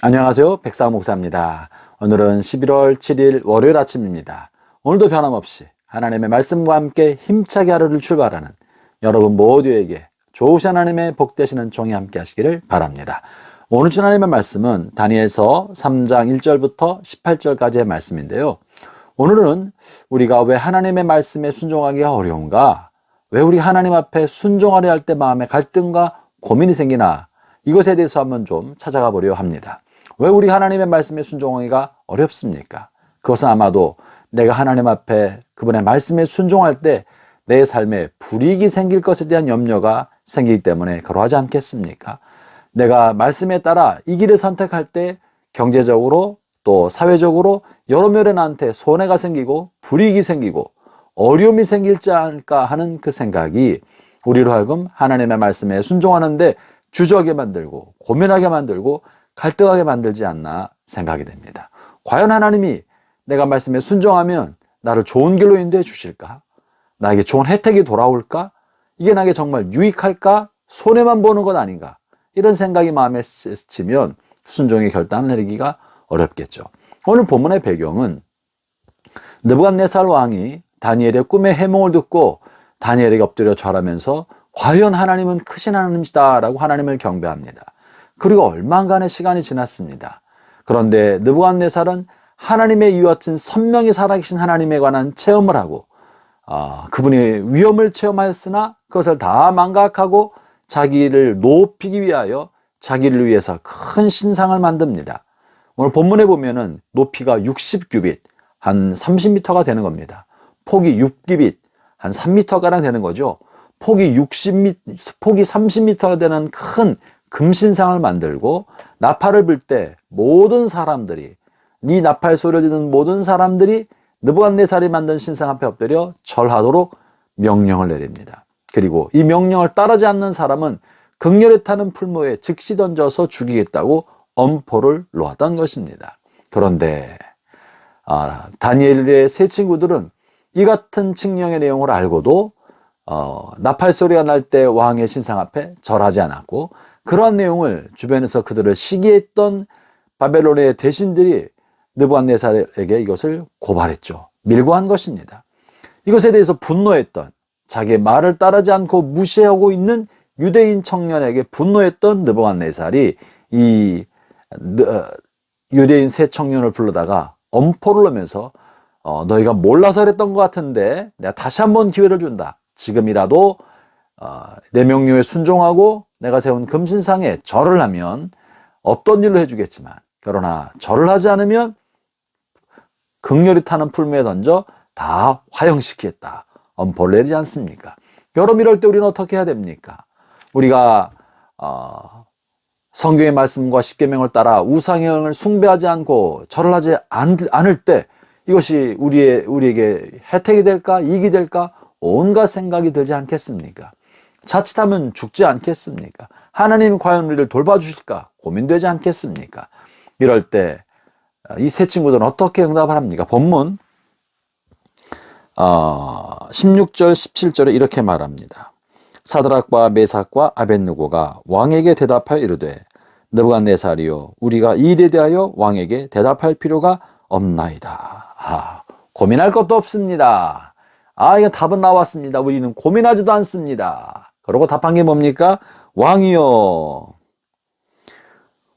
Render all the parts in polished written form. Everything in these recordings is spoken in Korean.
안녕하세요. 백상 목사입니다. 오늘은 11월 7일 월요일 아침입니다. 오늘도 변함없이 하나님의 말씀과 함께 힘차게 하루를 출발하는 여러분 모두에게 좋으신 하나님의 복되시는 종이 함께 하시기를 바랍니다. 오늘 주 하나님의 말씀은 다니엘서 3장 1절부터 18절까지의 말씀인데요. 오늘은 우리가 왜 하나님의 말씀에 순종하기가 어려운가? 왜 우리 하나님 앞에 순종하려 할 때 마음에 갈등과 고민이 생기나? 이것에 대해서 한번 좀 찾아가 보려 합니다. 왜 우리 하나님의 말씀에 순종하기가 어렵습니까? 그것은 아마도 내가 하나님 앞에 그분의 말씀에 순종할 때 내 삶에 불이익이 생길 것에 대한 염려가 생기기 때문에 그러하지 않겠습니까? 내가 말씀에 따라 이 길을 선택할 때 경제적으로 또 사회적으로 여러모로 나한테 손해가 생기고 불이익이 생기고 어려움이 생길지 않을까 하는 그 생각이 우리로 하여금 하나님의 말씀에 순종하는데 주저하게 만들고 고민하게 만들고 갈등하게 만들지 않나 생각이 됩니다. 과연 하나님이 내가 말씀에 순종하면 나를 좋은 길로 인도해 주실까? 나에게 좋은 혜택이 돌아올까? 이게 나에게 정말 유익할까? 손해만 보는 것 아닌가? 이런 생각이 마음에 스치면 순종의 결단을 내리기가 어렵겠죠. 오늘 본문의 배경은 느부갓네살 왕이 다니엘의 꿈의 해몽을 듣고 다니엘에게 엎드려 절하면서 과연 하나님은 크신 하나님이시다 라고 하나님을 경배합니다. 그리고 얼마간의 시간이 지났습니다. 그런데 느부갓네살은 하나님의 이와같은 선명히 살아계신 하나님에 관한 체험을 하고 그분이 위험을 체험하였으나 그것을 다 망각하고 자기를 높이기 위하여 자기를 위해서 큰 신상을 만듭니다. 오늘 본문에 보면은 높이가 60규빗, 한 30m가 되는 겁니다. 폭이 6규빗, 한 3m가량 되는 거죠. 폭이 30m가 되는 큰 금신상을 만들고 나팔을 불 때 모든 사람들이 이 나팔 소리를 듣는 모든 사람들이 느부갓네살이 만든 신상 앞에 엎드려 절하도록 명령을 내립니다. 그리고 이 명령을 따르지 않는 사람은 극렬에 타는 풀무에 즉시 던져서 죽이겠다고 엄포를 놓았던 것입니다. 그런데 다니엘의 세 친구들은 이 같은 칙령의 내용을 알고도 나팔 소리가 날 때 왕의 신상 앞에 절하지 않았고 그러한 내용을 주변에서 그들을 시기했던 바벨론의 대신들이 느부갓네살에게 이것을 고발했죠. 밀고한 것입니다. 이것에 대해서 분노했던 자기의 말을 따르지 않고 무시하고 있는 유대인 청년에게 분노했던 느부갓네살이 이 유대인 세 청년을 불러다가 엄포를 놓으면서 너희가 몰라서 그랬던 것 같은데 내가 다시 한번 기회를 준다. 지금이라도 내 명령에 순종하고 내가 세운 금신상에 절을 하면 없던 일로 해주겠지만 그러나 절을 하지 않으면 극렬히 타는 풀무에 던져 다 화형시키겠다. 엄포를 내리지 않습니까? 여러분 이럴 때 우리는 어떻게 해야 됩니까? 우리가 성경의 말씀과 십계명을 따라 우상형을 숭배하지 않고 절을 하지 않을 때 이것이 우리에게 혜택이 될까? 이익이 될까? 온갖 생각이 들지 않겠습니까? 자칫하면 죽지 않겠습니까? 하나님이 과연 우리를 돌봐주실까? 고민되지 않겠습니까? 이럴 때 이 세 친구들은 어떻게 응답을 합니까? 본문 16절 17절에 이렇게 말합니다. 사드락과 메삭과 아벳느고가 왕에게 대답하여 이르되 느부갓네살이요 우리가 이 일에 대하여 왕에게 대답할 필요가 없나이다. 고민할 것도 없습니다. 이거 답은 나왔습니다. 우리는 고민하지도 않습니다. 그러고 답한 게 뭡니까? 왕이요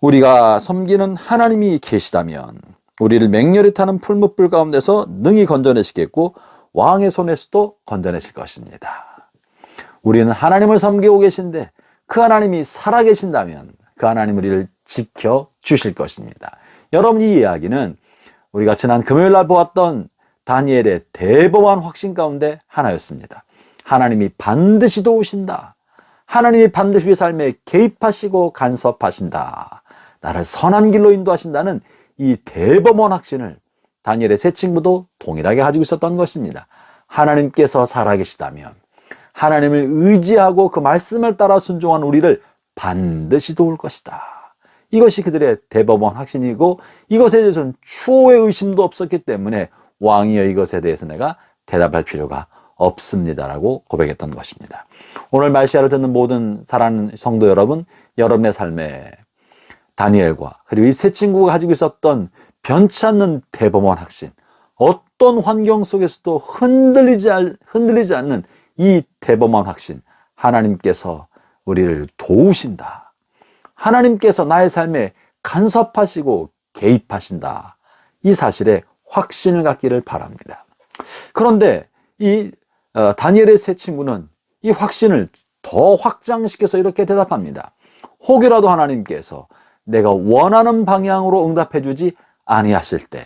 우리가 섬기는 하나님이 계시다면 우리를 맹렬히 타는 풀무불 가운데서 능히 건져내시겠고 왕의 손에서도 건져내실 것입니다. 우리는 하나님을 섬기고 계신데 그 하나님이 살아계신다면 그 하나님 우리를 지켜주실 것입니다. 여러분 이 이야기는 우리가 지난 금요일날 보았던 다니엘의 대범한 확신 가운데 하나였습니다. 하나님이 반드시 도우신다. 하나님이 반드시 우리 삶에 개입하시고 간섭하신다. 나를 선한 길로 인도하신다는 이 대범한 확신을 다니엘의 세 친구도 동일하게 가지고 있었던 것입니다. 하나님께서 살아계시다면 하나님을 의지하고 그 말씀을 따라 순종한 우리를 반드시 도울 것이다. 이것이 그들의 대범한 확신이고 이것에 대해서는 추호의 의심도 없었기 때문에 왕이여 이것에 대해서 내가 대답할 필요가 없습니다라고 고백했던 것입니다. 오늘 말시아를 듣는 모든 사랑하는 성도 여러분, 여러분의 삶에 다니엘과 그리고 이 세 친구가 가지고 있었던 변치 않는 대범한 확신, 어떤 환경 속에서도 흔들리지 않는 이 대범한 확신, 하나님께서 우리를 도우신다. 하나님께서 나의 삶에 간섭하시고 개입하신다. 이 사실에 확신을 갖기를 바랍니다. 그런데 이 다니엘의 세 친구는 이 확신을 더 확장시켜서 이렇게 대답합니다. 혹여라도 하나님께서 내가 원하는 방향으로 응답해 주지 아니하실 때,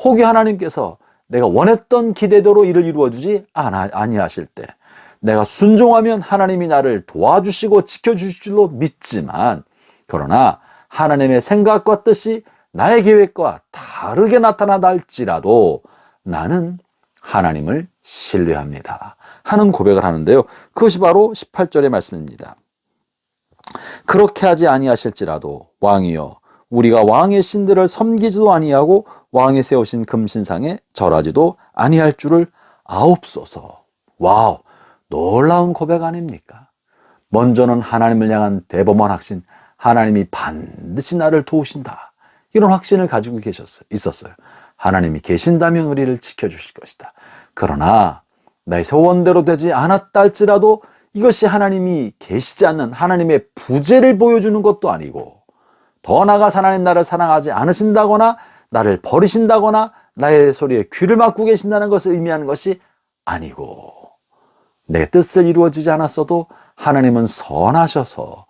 혹여 하나님께서 내가 원했던 기대대로 일을 이루어 주지 아니하실 때, 내가 순종하면 하나님이 나를 도와주시고 지켜주실 줄로 믿지만, 그러나 하나님의 생각과 뜻이 나의 계획과 다르게 나타나다 할지라도 나는 하나님을 신뢰합니다 하는 고백을 하는데요, 그것이 바로 18절의 말씀입니다. 그렇게 하지 아니하실지라도 왕이여, 우리가 왕의 신들을 섬기지도 아니하고 왕이 세우신 금신상에 절하지도 아니할 줄을 아옵소서. 와우, 놀라운 고백 아닙니까? 먼저는 하나님을 향한 대범한 확신, 하나님이 반드시 나를 도우신다, 이런 확신을 가지고 있었어요. 하나님이 계신다면 우리를 지켜주실 것이다. 그러나 나의 소원대로 되지 않았다 할지라도 이것이 하나님이 계시지 않는 하나님의 부재를 보여주는 것도 아니고, 더 나아가서 하나님 나를 사랑하지 않으신다거나 나를 버리신다거나 나의 소리에 귀를 막고 계신다는 것을 의미하는 것이 아니고, 내 뜻을 이루어지지 않았어도 하나님은 선하셔서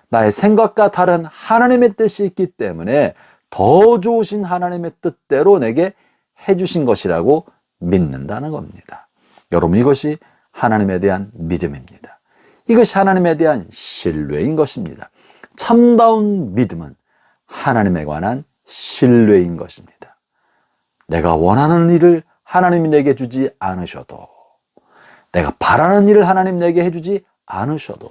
나의 생각과 다른 하나님의 뜻이 있기 때문에 더 좋으신 하나님의 뜻대로 내게 해주신 것이라고 믿는다는 겁니다. 여러분, 이것이 하나님에 대한 믿음입니다. 이것이 하나님에 대한 신뢰인 것입니다. 참다운 믿음은 하나님에 관한 신뢰인 것입니다. 내가 원하는 일을 하나님이 내게 주지 않으셔도, 내가 바라는 일을 하나님 내게 해주지 않으셔도,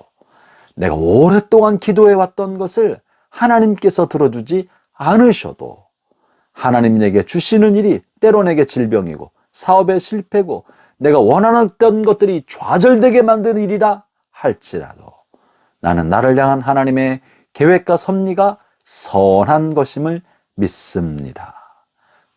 내가 오랫동안 기도해왔던 것을 하나님께서 들어주지 않으셔도, 하나님 내게 주시는 일이 때로 내게 질병이고 사업의 실패고 내가 원하는 것들이 좌절되게 만드는 일이라 할지라도 나는 나를 향한 하나님의 계획과 섭리가 선한 것임을 믿습니다.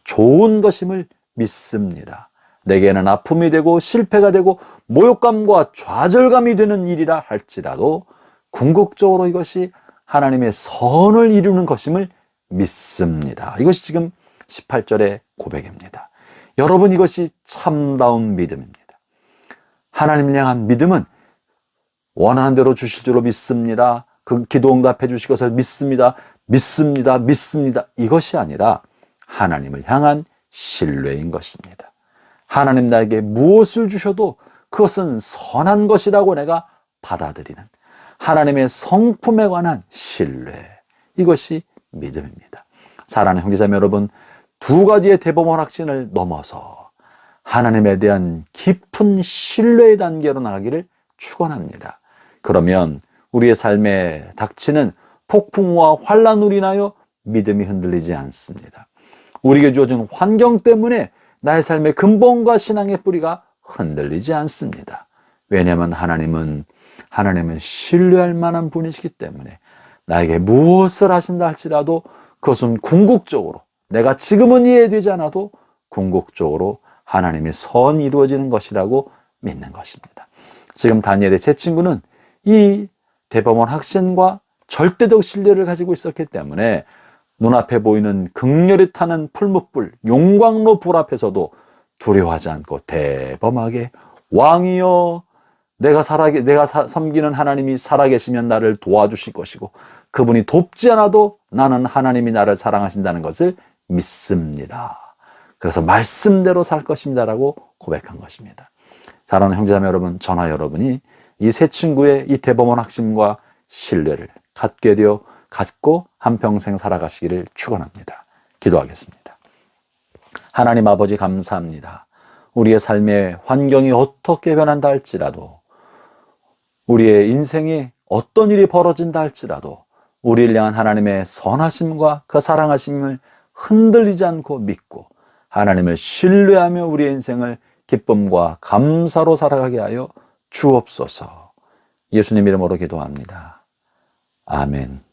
좋은 것임을 믿습니다. 내게는 아픔이 되고 실패가 되고 모욕감과 좌절감이 되는 일이라 할지라도 궁극적으로 이것이 하나님의 선을 이루는 것임을 믿습니다. 이것이 지금 18절의 고백입니다. 여러분, 이것이 참다운 믿음입니다. 하나님을 향한 믿음은 원하는 대로 주실 줄로 믿습니다. 그 기도 응답해 주실 것을 믿습니다. 믿습니다. 이것이 아니라 하나님을 향한 신뢰인 것입니다. 하나님 나에게 무엇을 주셔도 그것은 선한 것이라고 내가 받아들이는 하나님의 성품에 관한 신뢰, 이것이 믿음입니다. 사랑하는 형제자매 여러분, 두 가지의 대범한 확신을 넘어서 하나님에 대한 깊은 신뢰의 단계로 나가기를 축원합니다. 그러면 우리의 삶에 닥치는 폭풍과 환난으로 인하여 믿음이 흔들리지 않습니다. 우리에게 주어진 환경 때문에 나의 삶의 근본과 신앙의 뿌리가 흔들리지 않습니다. 왜냐하면 하나님은 신뢰할 만한 분이시기 때문에 나에게 무엇을 하신다 할지라도 그것은 궁극적으로, 내가 지금은 이해되지 않아도 궁극적으로 하나님의 선이 이루어지는 것이라고 믿는 것입니다. 지금 다니엘의 세 친구는 이 대범한 확신과 절대적 신뢰를 가지고 있었기 때문에 눈앞에 보이는 극렬히 타는 풀무불, 용광로 불 앞에서도 두려워하지 않고 대범하게 왕이여, 내가 섬기는 하나님이 살아계시면 나를 도와주실 것이고 그분이 돕지 않아도 나는 하나님이 나를 사랑하신다는 것을 믿습니다. 그래서 말씀대로 살 것입니다라고 고백한 것입니다. 사랑하는 형제자매 여러분, 저나 여러분이 이 세 친구의 이 대범한 확신과 신뢰를 갖고 한평생 살아가시기를 축원합니다. 기도하겠습니다. 하나님 아버지, 감사합니다. 우리의 삶의 환경이 어떻게 변한다 할지라도, 우리의 인생에 어떤 일이 벌어진다 할지라도 우리를 향한 하나님의 선하심과 그 사랑하심을 흔들리지 않고 믿고 하나님을 신뢰하며 우리의 인생을 기쁨과 감사로 살아가게 하여 주옵소서. 예수님 이름으로 기도합니다. 아멘.